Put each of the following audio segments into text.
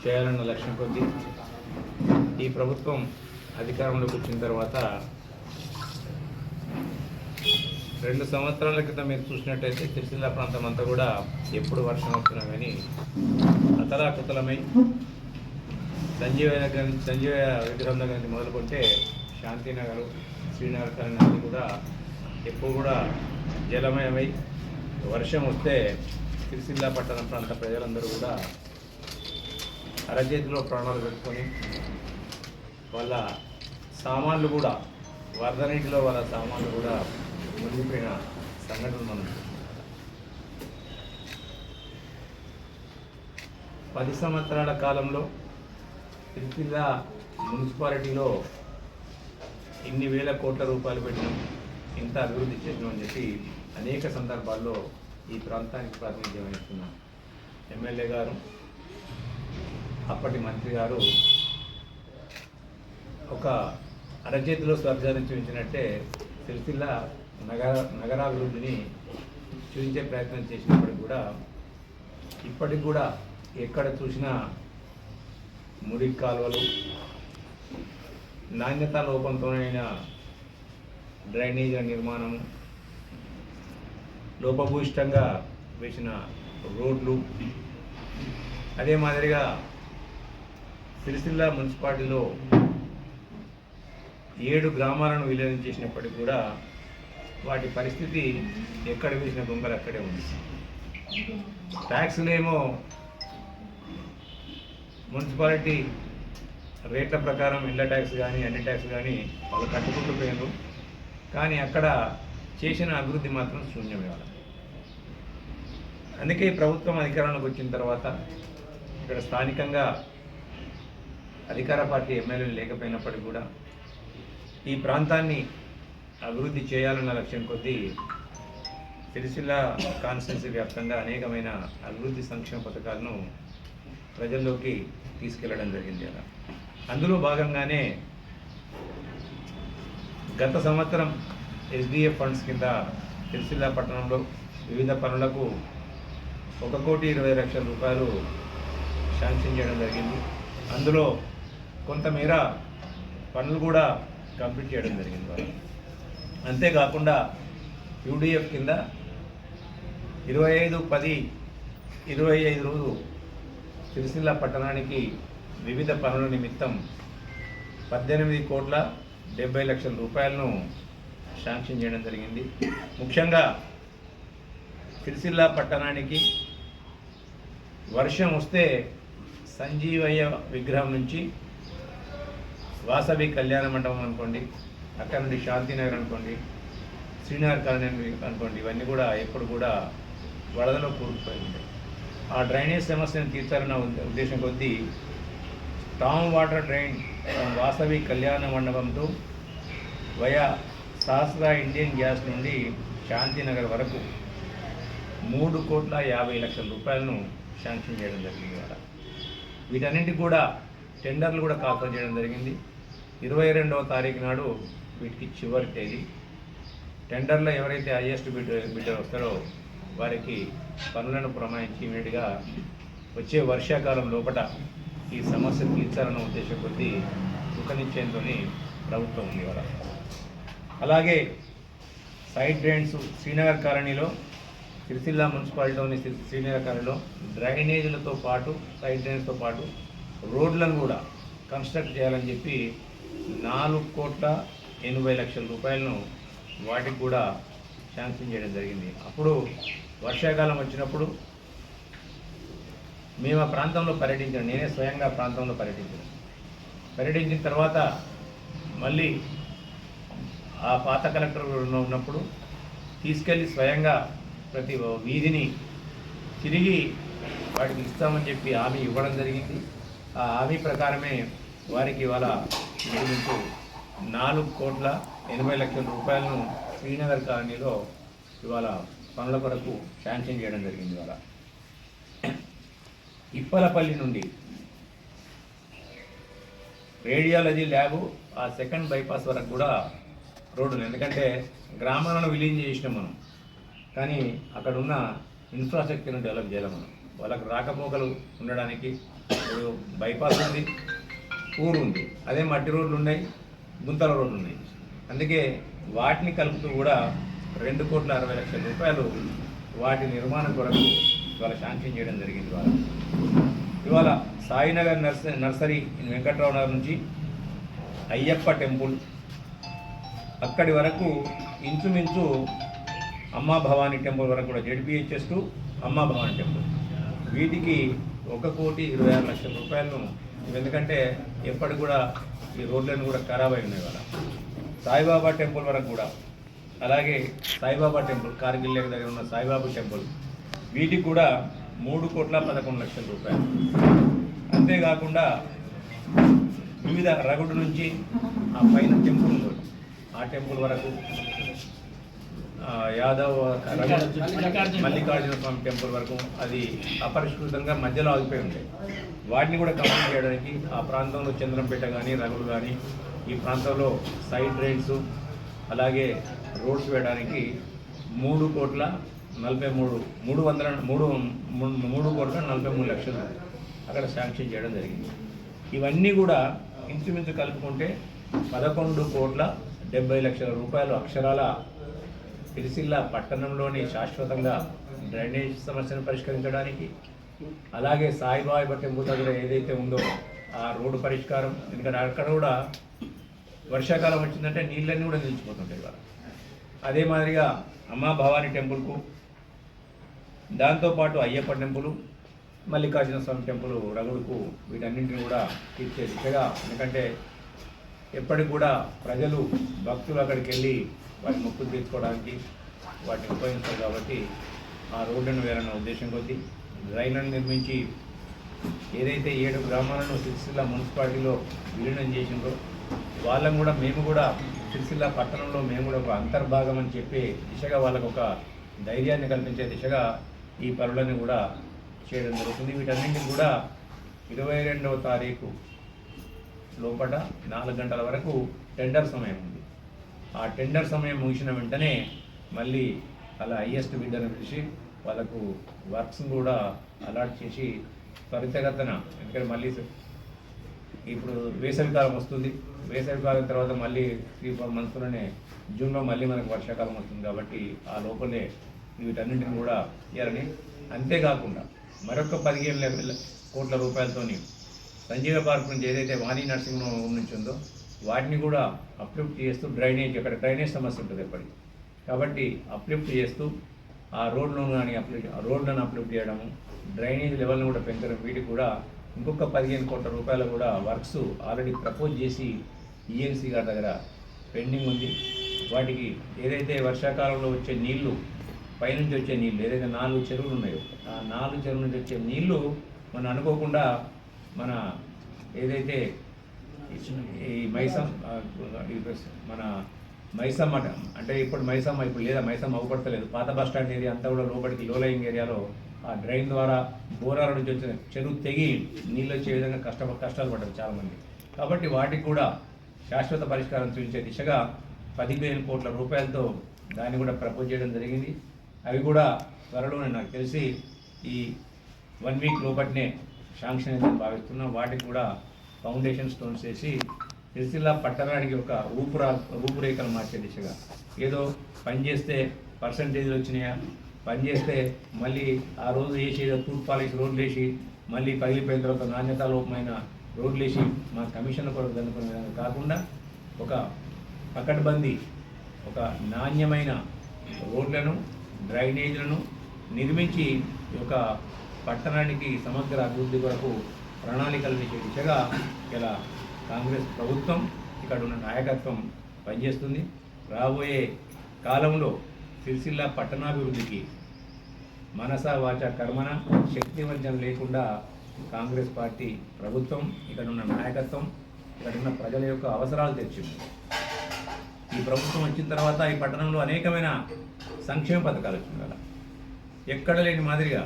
చేయాలన్న లక్ష్యం కొద్దీ ఈ ప్రభుత్వం అధికారంలోకి వచ్చిన తర్వాత 2 సంవత్సరాల క్రితం మీరు చూసినట్టయితే సిరిసిల్ల ప్రాంతం అంతా కూడా ఎప్పుడు వర్షం వస్తున్నా కానీ అతలాకుతలమై సంజీవ విగ్రహం దగ్గర నుంచి మొదలుకుంటే శాంతినగర్, శ్రీనగర్ కాలనీ అన్నీ కూడా ఎప్పుడు కూడా జలమయమై వర్షం వస్తే సిరిసిల్ల పట్టణ ప్రాంత ప్రజలందరూ కూడా అరచేతిలో ప్రాణాలు పెట్టుకొని వాళ్ళ సామాన్లు కూడా వరద నీటిలో వాళ్ళ సామాన్లు కూడా మునిగిపోయిన సంఘటనలు మనం 10 సంవత్సరాల కాలంలో సిరిసిల్ల మున్సిపాలిటీలో ఇన్ని వేల కోట్ల రూపాయలు పెట్టినాం, ఇంత అభివృద్ధి చేసినామని చెప్పి అనేక సందర్భాల్లో ఈ ప్రాంతానికి ప్రాతినిధ్యం వహిస్తున్న ఎమ్మెల్యే గారు, అప్పటి మంత్రి గారు ఒక అరచేతిలో స్వర్గాన్ని చూపించినట్టే సిరిసిల్ల నగరాభివృద్ధిని చూపించే ప్రయత్నం చేసినప్పటికి కూడా ఇప్పటికి కూడా ఎక్కడ చూసినా మురికి కాలువలు, నాణ్యత లోపంతోనైన డ్రైనేజీల నిర్మాణము, లోపభూయిష్టంగా వేసిన రోడ్లు, అదే మాదిరిగా సిరిసిల్ల మున్సిపాలిటీలో 7 గ్రామాలను విలీనం చేసినప్పటికీ కూడా వాటి పరిస్థితి ఎక్కడ వేసిన దొంగలు అక్కడే ఉంది. ట్యాక్సులేమో మున్సిపాలిటీ రేట్ల ప్రకారం ఇళ్ల ట్యాక్స్ కానీ అన్ని ట్యాక్స్ కానీ వాళ్ళు కట్టుకుంటూ పోయినారు, కానీ అక్కడ చేసిన అభివృద్ధి మాత్రం శూన్యమే. వాళ్ళ అందుకే ప్రభుత్వం అధికారంలోకి వచ్చిన తర్వాత ఇక్కడ స్థానికంగా అధికార పార్టీ ఎమ్మెల్యేలు లేకపోయినప్పటికీ కూడా ఈ ప్రాంతాన్ని అభివృద్ధి చేయాలన్న లక్ష్యం కొద్దీ సిరిసిల్ల కాన్స్టిట్యున్సీ వ్యాప్తంగా అనేకమైన అభివృద్ధి సంక్షేమ పథకాలను ప్రజల్లోకి తీసుకెళ్లడం జరిగింది. అందులో భాగంగానే గత సంవత్సరం SDF ఫండ్స్ కింద సిరిసిల్ల పట్టణంలో వివిధ పనులకు 1,20,00,000 రూపాయలు శాంక్షన్ చేయడం జరిగింది. అందులో కొంతమేర పనులు కూడా కంప్లీట్ చేయడం జరిగింది వాళ్ళు. అంతేకాకుండా UDF కింద 25/10/25 రోజు సిరిసిల్ల పట్టణానికి వివిధ పనుల నిమిత్తం 18,70,00,000 రూపాయలను శాంక్షన్ చేయడం జరిగింది. ముఖ్యంగా సిరిసిల్ల పట్టణానికి వర్షం వస్తే సంజీవయ్య విగ్రహం నుంచి వాసవి కళ్యాణ మండపం అనుకోండి, అక్కడ నుండి శాంతినగర్ అనుకోండి, శ్రీనగర్ కాలనీ అనుకోండి, ఇవన్నీ కూడా ఎప్పుడు కూడా వరదలో కూరుకుపోయి ఉంటాయి. ఆ డ్రైనేజ్ సమస్యను తీర్చాలన్న ఉద్దేశం కొద్దీ స్టామ్ వాటర్ డ్రైన్ వాసవి కళ్యాణ మండపంతో వయా సహస్ర ఇండియన్ గ్యాస్ నుండి శాంతినగర్ వరకు 3,50,00,000 రూపాయలను శాంక్షన్ చేయడం జరిగింది. వీటన్నింటికి కూడా టెండర్లు కూడా కాల్ఫర్ చేయడం జరిగింది. 22వ తారీఖు నాడు వీటికి చివరి తేదీ. టెండర్లో ఎవరైతే హైయెస్ట్ బిడ్డర్ వస్తారో వారికి పనులను పురమాయించి ఇమీడియట్గా వచ్చే వర్షాకాలం లోపల ఈ సమస్య తీర్చాలన్న ఉద్దేశం కొద్దీ కృతనిశ్చయంతో ప్రభుత్వం ఉంది. అలాగే సైడ్ డ్రైన్స్ శ్రీనగర్ కాలనీలో, సిరిసిల్ల మున్సిపాలిటీలోని శ్రీనగర్ కాలనీలో డ్రైనేజీలతో పాటు సైడ్ డ్రైన్స్తో పాటు రోడ్లను కూడా కన్స్ట్రక్ట్ చేయాలని చెప్పి 4,80,00,000 రూపాయలను వాటికి కూడా శాంక్షన్ చేయడం జరిగింది. అప్పుడు వర్షాకాలం వచ్చినప్పుడు మేము ఆ ప్రాంతంలో పర్యటించాను, నేనే స్వయంగా ప్రాంతంలో పర్యటించిన తర్వాత మళ్ళీ ఆ పాత కలెక్టర్ ఉన్నప్పుడు తీసుకెళ్ళి స్వయంగా ప్రతి వీధిని తిరిగి వాటికి ఇస్తామని చెప్పి హామీ ఇవ్వడం జరిగింది. ఆ హామీ ప్రకారమే వారికి ఇవాళ ఇంచుమించు 4,80,00,000 రూపాయలను శ్రీనగర్ కాలనీలో ఇవాళ పనుల కొరకు శాంక్షన్ చేయడం జరిగింది. ఇవాళ ఇప్పలపల్లి నుండి రేడియాలజీ ల్యాబు ఆ సెకండ్ బైపాస్ వరకు కూడా రోడ్డులు, ఎందుకంటే గ్రామాలను విలీనం చేసినాం మనం, కానీ అక్కడ ఉన్న ఇన్ఫ్రాస్ట్రక్చర్ను డెవలప్ చేయాలి మనం. వాళ్ళకు రాకపోకలు ఉండడానికి ఇప్పుడు బైపాస్ ఉంది, ఊరు ఉంది, అదే మట్టి రోడ్లు ఉన్నాయి, గుంతల రోడ్లు ఉన్నాయి. అందుకే వాటిని కలుపుతూ కూడా 2,60,00,000 రూపాయలు వాటి నిర్మాణం కొరకు ఇవాళ శాంక్షన్ చేయడం జరిగింది. ఇవాళ సాయినగర్ నర్సరీ వెంకట్రావు నగర్ నుంచి అయ్యప్ప టెంపుల్ అక్కడి వరకు ఇంచుమించు అమ్మా భవానీ టెంపుల్ వరకు కూడా జెడ్పీహెచ్ఎస్ టు అమ్మా భవానీ టెంపుల్ వీటికి 1,26,00,000 రూపాయలను, ఎందుకంటే ఎప్పటికి కూడా ఈ రోడ్లను కూడా ఖరాబ్ అయి ఉన్నాయి. ఇవాళ సాయిబాబా టెంపుల్ వరకు కూడా, అలాగే సాయిబాబా టెంపుల్ కార్గిల్ లేక్ దగ్గర ఉన్న సాయిబాబా టెంపుల్ వీటికి కూడా 3,11,00,000 రూపాయలు. అంతేకాకుండా వివిధ రగుడు నుంచి ఆ పైన టెంపుల్ ఉంది, ఆ టెంపుల్ వరకు యాదవ్ మల్లికార్జున స్వామి టెంపుల్ వరకు అది అపరిష్కృతంగా మధ్యలో ఆగిపోయి ఉంటాయి. వాటిని కూడా కంప్లీట్ చేయడానికి ఆ ప్రాంతంలో చంద్రంపేట కానీ రగుడు కానీ ఈ ప్రాంతంలో సైడ్ డ్రైన్స్ అలాగే రోడ్స్ వేయడానికి 3,43,3,43,00,000 అక్కడ శాంక్షన్ చేయడం జరిగింది. ఇవన్నీ కూడా ఇంచుమించు కలుపుకుంటే 11,70,00,000 రూపాయలు అక్షరాల సిరిసిల్ల పట్టణంలోని శాశ్వతంగా డ్రైనేజ్ సమస్యను పరిష్కరించడానికి, అలాగే సాయిబాబా టెంపుల్ దగ్గర ఏదైతే ఉందో ఆ రోడ్డు పరిష్కారం, ఎందుకంటే అక్కడ కూడా వర్షాకాలం వచ్చిందంటే నీళ్ళన్నీ కూడా నిలిచిపోతుంటాయి ఇవాళ. అదే మాదిరిగా అమ్మా భవానీ టెంపుల్కు, దాంతోపాటు అయ్యప్ప టెంపుల్, మల్లికార్జున స్వామి టెంపుల్ రగుడుకు వీటన్నింటిని కూడా తీర్చే దిశగా, ఎందుకంటే ఎప్పటికి కూడా ప్రజలు భక్తులు అక్కడికి వెళ్ళి వాటి మొక్కులు తీర్చుకోవడానికి వాటిని ఉపయోగిస్తారు. కాబట్టి ఆ రోడ్డును వేరన్న ఉద్దేశం కొద్దీ రైళ్లను నిర్మించి ఏదైతే 7 గ్రామాలను సిరిసిల్ల మున్సిపాలిటీలో విలీనం చేసిందో వాళ్ళని కూడా మేము కూడా సిరిసిల్ల పట్టణంలో మేము కూడా ఒక అంతర్భాగం అని చెప్పే దిశగా వాళ్ళకు ఒక ధైర్యాన్ని కల్పించే దిశగా ఈ పనులను కూడా చేయడం జరుగుతుంది. వీటన్నింటినీ కూడా 22వ తారీఖు లోపల 4 గంటల వరకు టెండర్ సమయం ఉంది. ఆ టెండర్ సమయం ముగిసిన వెంటనే మళ్ళీ అలా హైయెస్ట్ బిడ్డర్ని పిలిచి వాళ్ళకు వర్క్స్ కూడా అలాట్ చేసి త్వరితగతన, ఎందుకంటే మళ్ళీ ఇప్పుడు వేసవికాలం వస్తుంది, వేసవికాలం తర్వాత మళ్ళీ 3-4 మంత్స్లోనే జూన్లో మళ్ళీ మనకు వర్షాకాలం వస్తుంది. కాబట్టి ఆ లోపలే వీటన్నింటిని కూడా ఇవ్వాలని, అంతేకాకుండా మరొక 15 కోట్ల రూపాయలతోని సంజీవ పార్క్ నుంచి ఏదైతే వాణి నర్సింగ్ హోమ్ నుంచి ఉందో వాటిని కూడా అప్లిఫ్ట్ చేస్తూ డ్రైనేజ్, అక్కడ డ్రైనేజ్ సమస్య ఉంటుంది ఎప్పటికీ, కాబట్టి అప్లిఫ్ట్ చేస్తూ ఆ రోడ్లను కానీ రోడ్లను అప్లిఫ్ట్ చేయడము, డ్రైనేజ్ లెవెల్ని కూడా పెంచడం, వీటికి కూడా ఇంకొక 15 కోట్ల రూపాయలు కూడా వర్క్స్ ఆల్రెడీ ప్రపోజ్ చేసి ఈఎన్సీ గారి దగ్గర పెండింగ్ ఉంది. వాటికి ఏదైతే వర్షాకాలంలో వచ్చే నీళ్లు, పైనుంచి వచ్చే నీళ్ళు, ఏదైతే 4 చెరువులు ఉన్నాయో ఆ 4 చెరువుల నుంచి వచ్చే నీళ్లు మనం అనుకోకుండా మన ఏదైతే ఈ మన మైసమ్మ, అంటే ఇప్పుడు మైసమ్మ ఇప్పుడు లేదా మైసమ్మ అవ్వబడతలేదు, పాత బస్ స్టాండ్ ఏరియా అంతా కూడా లోపలికి లోలయింగ్ ఏరియాలో ఆ డ్రైన్ ద్వారా బోరాల నుంచి వచ్చిన చెరువు తెగి నీళ్ళు వచ్చే విధంగా కష్టాలు పడ్డారు చాలామంది. కాబట్టి వాటికి కూడా శాశ్వత పరిష్కారం చూపించే దిశగా 15 కోట్ల రూపాయలతో దాన్ని కూడా ప్రపోజ్ చేయడం జరిగింది. అవి కూడా త్వరలోనే నాకు తెలిసి ఈ 1 వీక్ లోపట్నే శాంక్షన్ అయితే భావిస్తున్నాం. వాటికి కూడా ఫౌండేషన్ స్టోన్స్ వేసి సిరిసిల్ల పట్టణానికి ఒక రూపురేఖలు మార్చే దిశగా, ఏదో పని చేస్తే పర్సంటేజ్లు వచ్చినాయా, పని చేస్తే మళ్ళీ ఆ రోజు వేసి టూత్ పాలిష్ రోడ్లు వేసి మళ్ళీ పగిలిపోయిన తర్వాత నాణ్యతాలోపమైన రోడ్లు వేసి మా కమిషన్ కొరకు అనుకునే విధంగా కాకుండా ఒక పకడ్బందీ, ఒక నాణ్యమైన రోడ్లను, డ్రైనేజీలను నిర్మించి ఒక పట్టణానికి సమగ్ర అభివృద్ధి కొరకు ప్రణాళికలు వేసే దిశగా ఇలా కాంగ్రెస్ ప్రభుత్వం, ఇక్కడ ఉన్న నాయకత్వం పనిచేస్తుంది. రాబోయే కాలంలో సిరిసిల్ల పట్టణాభివృద్ధికి మనస వాచ కర్మన శక్తివంచన లేకుండా కాంగ్రెస్ పార్టీ ప్రభుత్వం, ఇక్కడ ఉన్న నాయకత్వం, ఇక్కడ ఉన్న ప్రజల యొక్క అవసరాలు తెచ్చింది. ఈ ప్రభుత్వం వచ్చిన తర్వాత ఈ పట్టణంలో అనేకమైన సంక్షేమ పథకాలు వచ్చింది కదా, ఎక్కడ లేని మాదిరిగా.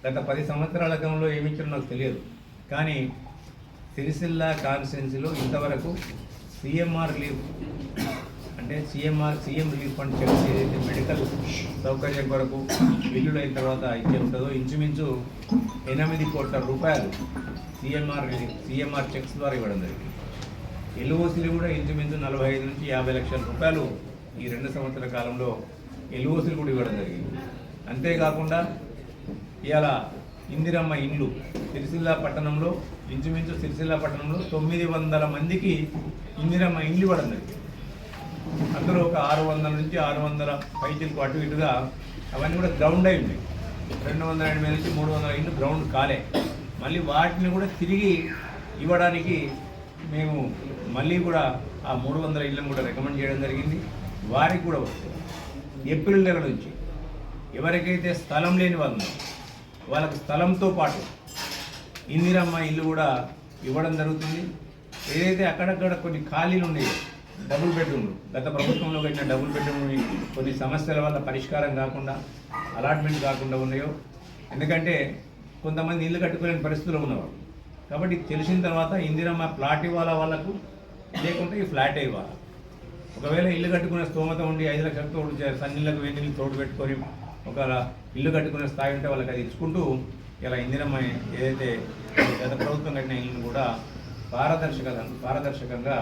గత 10 సంవత్సరాల కాలంలో ఏమిచ్చారో నాకు తెలియదు, కానీ సిరిసిల్ల కాన్స్టిట్యున్సీలో ఇంతవరకు CMR లీవ్ అంటే సీఎం రిలీఫ్ ఫండ్ చెక్స్ ఏదైతే మెడికల్ సౌకర్యం కొరకు బిల్లులు అయిన తర్వాత ఇచ్చే ఉంటుందో ఇంచుమించు 8 కోట్ల రూపాయలు సీఎంఆర్ చెక్స్ ద్వారా ఇవ్వడం జరిగింది. ఎల్ఓసీలు కూడా ఇంచుమించు 45 నుంచి 50 లక్షల రూపాయలు ఈ 2 సంవత్సరాల కాలంలో ఎల్ఓసీలు కూడా ఇవ్వడం జరిగింది. అంతేకాకుండా ఇవాళ ఇందిరమ్మ ఇండ్లు సిరిసిల్ల పట్టణంలో ఇంచుమించు 900 మందికి ఇందిరమ్మ ఇండ్లు ఇవ్వడం జరిగింది. అందులో ఒక 600 నుంచి 600 పైచీలకు అటు ఇటుగా అవన్నీ కూడా గ్రౌండ్ అయి ఉన్నాయి. 280 నుంచి 300 ఇండ్లు గ్రౌండ్ కాలే. మళ్ళీ వాటిని కూడా తిరిగి ఇవ్వడానికి మేము మళ్ళీ కూడా ఆ 300 ఇళ్ళను కూడా రికమెండ్ చేయడం జరిగింది. వారికి కూడా వస్తుంది. ఏప్రిల్ నెల నుంచి ఎవరికైతే స్థలం లేని వాళ్ళు వాళ్ళకు స్థలంతో పాటు ఇందిరమ్మ ఇల్లు కూడా ఇవ్వడం జరుగుతుంది. ఏదైతే అక్కడక్కడ కొన్ని ఖాళీలు ఉన్నాయో డబుల్ బెడ్రూమ్లు, గత ప్రభుత్వంలో కట్టిన డబుల్ బెడ్రూమ్లు కొన్ని సమస్యల వల్ల పరిష్కారం కాకుండా అలాట్మెంట్ కాకుండా ఉన్నాయో, ఎందుకంటే కొంతమంది ఇల్లు కట్టుకోలేని పరిస్థితుల్లో ఉన్నవారు. కాబట్టి తెలిసిన తర్వాత ఇందిరమ్మ ప్లాట్ ఇవ్వాలా వాళ్ళకు, లేకుంటే ఈ ఫ్లాట్ ఇవ్వాలి. ఒకవేళ ఇల్లు కట్టుకునే స్తోమత ఉండి 5 లక్షల తోడు సన్నీళ్ళకు వెన్నీళ్ళు తోడు పెట్టుకొని ఒక ఇల్లు కట్టుకునే స్థాయి ఉంటే వాళ్ళకి అది ఇచ్చుకుంటూ ఇలా ఇందిరమ్మ ఏదైతే గత ప్రభుత్వం కట్టిన ఇల్లును కూడా పారదర్శకంగా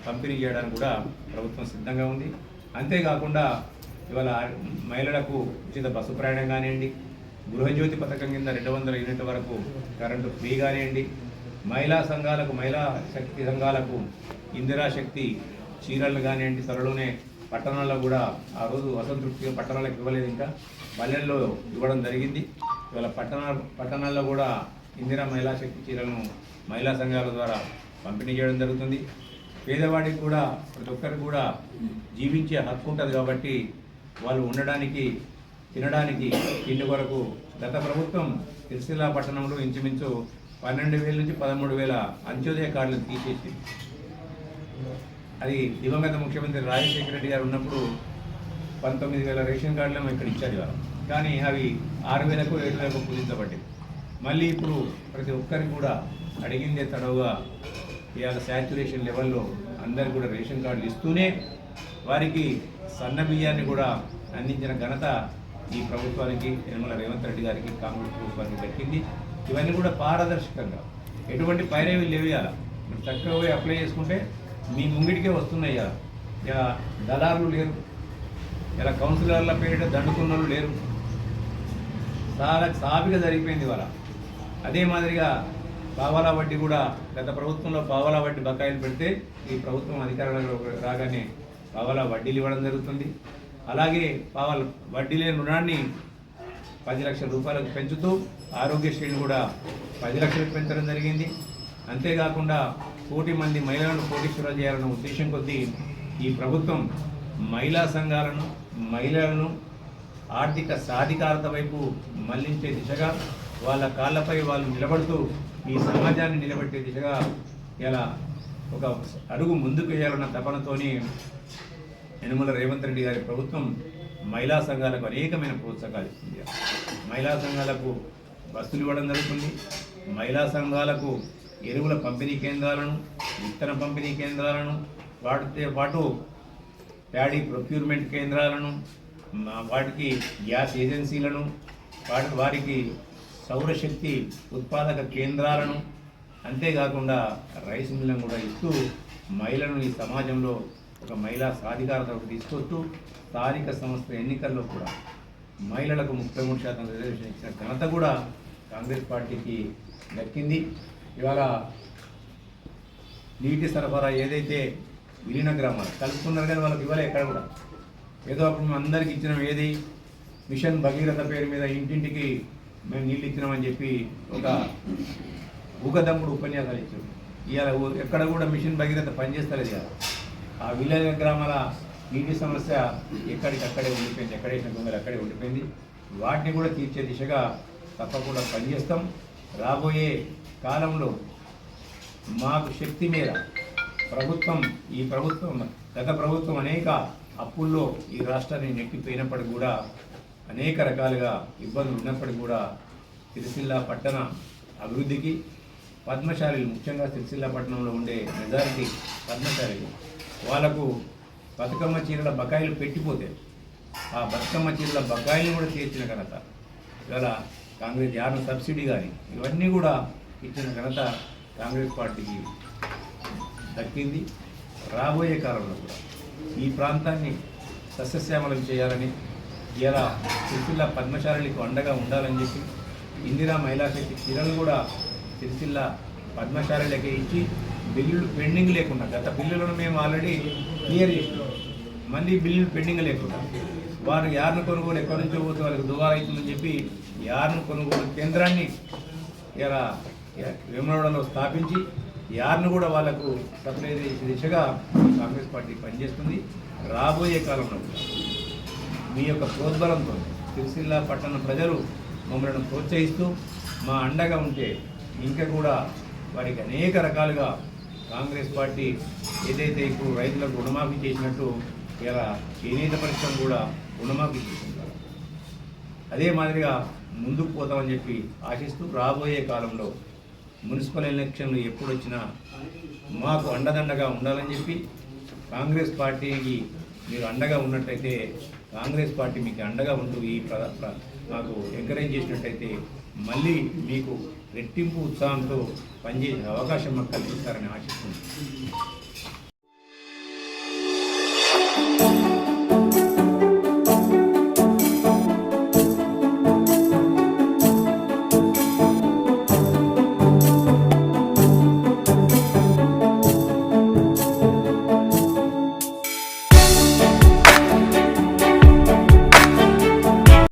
పంపిణీ చేయడానికి కూడా ప్రభుత్వం సిద్ధంగా ఉంది. అంతేకాకుండా ఇవాళ మహిళలకు ఉచిత బస్సు ప్రయాణం కానివ్వండి, గృహజ్యోతి పథకం కింద 200 యూనిట్ల వరకు కరెంటు ఫ్రీ కానివ్వండి, మహిళా శక్తి సంఘాలకు ఇందిరాశక్తి చీరలు కానివ్వండి, త్వరలోనే పట్టణాల్లో కూడా ఆ రోజు అసంతృప్తిగా పట్టణాలకు ఇవ్వలేదు, ఇంకా పల్లెల్లో ఇవ్వడం జరిగింది. ఇవాళ పట్టణాల్లో కూడా ఇందిరా మహిళా శక్తి చీరలను మహిళా సంఘాల ద్వారా పంపిణీ చేయడం జరుగుతుంది. పేదవాడికి కూడా ప్రతి ఒక్కరికి కూడా జీవించే హక్కు ఉంటుంది కాబట్టి వాళ్ళు ఉండడానికి తినడానికి ఇంటి వరకు గత ప్రభుత్వం సిరిసిల్ల పట్టణంలో ఇంచుమించు 12,000 నుంచి 13,000 అంత్యోదయ కార్డులను తీసేసింది. అది దివంగత ముఖ్యమంత్రి రాజశేఖర రెడ్డి గారు ఉన్నప్పుడు 19,000 రేషన్ కార్డులను ఇక్కడ ఇచ్చారు ఇవాళ. కానీ అవి 6,000కు 7,000కు కుదించబడ్డాయి. మళ్ళీ ఇప్పుడు ప్రతి ఒక్కరికి కూడా అడిగిందే తడవుగా ఇవాళ శాచ్యురేషన్ లెవెల్లో అందరికి కూడా రేషన్ కార్డులు ఇస్తూనే వారికి సన్న బియ్యాన్ని కూడా అందించిన ఘనత ఈ ప్రభుత్వానికి, యనమల రేవంత్ రెడ్డి గారికి, కాంగ్రెస్ ప్రభుత్వానికి దక్కింది. ఇవన్నీ కూడా పారదర్శకంగా ఎటువంటి పైరేవి లేవు. ఇవాళ మీరు చక్కగా పోయి అప్లై చేసుకుంటే మీ ముంగిటికే వస్తున్నాయి. ఇలా దళారులు లేరు, ఇలా కౌన్సిలర్ల పేరిట దండుకున్న వాళ్ళు లేరు. చాలా సాపిగా జరిగిపోయింది ఇవాళ. అదే మాదిరిగా పావలా వడ్డీ కూడా గత ప్రభుత్వంలో పావలా వడ్డీ బకాయిలు పెడితే ఈ ప్రభుత్వం అధికారంలో రాగానే పావలా వడ్డీలు ఇవ్వడం జరుగుతుంది. అలాగే వడ్డీ లేని రుణాన్ని 10 లక్షల రూపాయలకు పెంచుతూ ఆరోగ్యశ్రీని కూడా 10 లక్షలకు పెంచడం జరిగింది. అంతేకాకుండా 1,000,000 మంది మహిళలను కోటీశ్వరాలు చేయాలన్న ఉద్దేశం కొద్దీ ఈ ప్రభుత్వం మహిళా సంఘాలను, మహిళలను ఆర్థిక సాధికారత వైపు మళ్లించే దిశగా, వాళ్ళ కాళ్ళపై వాళ్ళు నిలబడుతూ ఈ సమాజాన్ని నిలబెట్టే దిశగా ఇలా ఒక అడుగు ముందుకు వేయాలన్న తపనతోని యనమల రేవంత్ రెడ్డి గారి ప్రభుత్వం మహిళా సంఘాలకు అనేకమైన ప్రోత్సాహాలు ఇస్తుంది. మహిళా సంఘాలకు బస్సులు ఇవ్వడం జరుగుతుంది. మహిళా సంఘాలకు ఎరువుల పంపిణీ కేంద్రాలను, విత్తన పంపిణీ కేంద్రాలను, వాటితో పాటు ప్యాడీ ప్రొక్యూర్మెంట్ కేంద్రాలను, వాటికి గ్యాస్ ఏజెన్సీలను, వారికి సౌరశక్తి ఉత్పాదక కేంద్రాలను, అంతేకాకుండా రైస్ మిల్లను కూడా ఇస్తూ మహిళలను ఈ సమాజంలో ఒక మహిళా సాధికారతకు తీసుకొస్తూ స్థానిక సంస్థ ఎన్నికల్లో కూడా మహిళలకు 33% రిజర్వేషన్ ఇచ్చిన ఘనత కూడా కాంగ్రెస్ పార్టీకి దక్కింది. ఇవాళ నీటి సరఫరా ఏదైతే విలీన గ్రామాలు కలుపుకున్నారు కానీ వాళ్ళకి ఇవ్వలే ఎక్కడ కూడా. ఏదో అప్పుడు మేము అందరికి ఇచ్చినాం, ఏది మిషన్ భగీరథ పేరు మీద ఇంటింటికి మేము నీళ్ళు ఇచ్చినామని చెప్పి ఒక ఊగదమ్ముడు ఉపన్యాసాలు ఇచ్చారు. ఇవాళ ఎక్కడ కూడా మిషన్ భగీరథ పనిచేస్తలేదు. ఇవాళ ఆ విలీన గ్రామాల నీటి సమస్య ఎక్కడికక్కడే ఉండిపోయింది, ఎక్కడేసిన దొంగలు అక్కడే ఉండిపోయింది. వాటిని కూడా తీర్చే దిశగా తప్పకుండా పనిచేస్తాం. రాబోయే కాలంలో మాకు శక్తి మేర ఈ ప్రభుత్వం గత ప్రభుత్వం అనేక అప్పుల్లో ఈ రాష్ట్రాన్ని నెట్టిపోయినప్పటికీ కూడా, అనేక రకాలుగా ఇబ్బందులు ఉన్నప్పటికీ కూడా సిరిసిల్ల పట్టణ అభివృద్ధికి పద్మశాలీలు, ముఖ్యంగా సిరిసిల్ల పట్టణంలో ఉండే మెజారిటీ పద్మశాలీలు, వాళ్లకు బతుకమ్మ చీరల బకాయిలు పెట్టిపోతే ఆ బతుకమ్మ చీరల బకాయిలు కూడా తీర్చిన ఘనత ఇవాళ కాంగ్రెస్ యాన సబ్సిడీ కానీ ఇవన్నీ కూడా ఇచ్చిన ఘనత కాంగ్రెస్ పార్టీకి దక్కింది. రాబోయే కాలంలో కూడా ఈ ప్రాంతాన్ని సస్యశ్యామలం చేయాలని ఇలా సిరిసిల్ల పద్మశాలికి అండగా ఉండాలని చెప్పి ఇందిరా మహిళా శక్తి చీరలు కూడా సిరిసిల్ల పద్మశాలలకే ఇచ్చి బిల్లులు పెండింగ్ లేకుండా గత బిల్లులను మేము ఆల్రెడీ క్లియర్ చేసినాం. మళ్ళీ బిల్లులు పెండింగ్ లేకుండా వారు యార్ను కొనుగోలు ఎక్కడి నుంచో పోతే వాళ్ళకి దుబారా అవుతుందని చెప్పి యార్ను కొనుగోలు కేంద్రాన్ని ఇలా వేములవాడలో స్థాపించి యార్ను కూడా వాళ్ళకు సప్లై చేసే దిశగా కాంగ్రెస్ పార్టీ పనిచేస్తుంది. రాబోయే కాలంలో మీ యొక్క ప్రోద్బలంతో సిరిసిల్ల పట్టణ ప్రజలు మమ్మల్ని ప్రోత్సహిస్తూ మా అండగా ఉంటే ఇంకా కూడా వారికి అనేక రకాలుగా కాంగ్రెస్ పార్టీ ఏదైతే ఇప్పుడు రైతులకు రుణమాఫీ చేసినట్టు ఇలా చేనేత పరిశ్రమ కూడా రుణమాఫీ చేస్తున్నారు. అదే మాదిరిగా ముందుకు పోతామని చెప్పి ఆశిస్తూ రాబోయే కాలంలో మున్సిపల్ ఎలక్షన్లు ఎప్పుడు వచ్చినా మాకు అండదండగా ఉండాలని చెప్పి కాంగ్రెస్ పార్టీకి మీరు అండగా ఉన్నట్టయితే కాంగ్రెస్ పార్టీ మీకు అండగా ఉంటూ ఈ మాకు ఎంకరేజ్ చేసినట్టయితే మళ్ళీ మీకు రెట్టింపు ఉత్సాహంతో పనిచేసే అవకాశం మాకు కల్పిస్తారని ఆశిస్తున్నాను.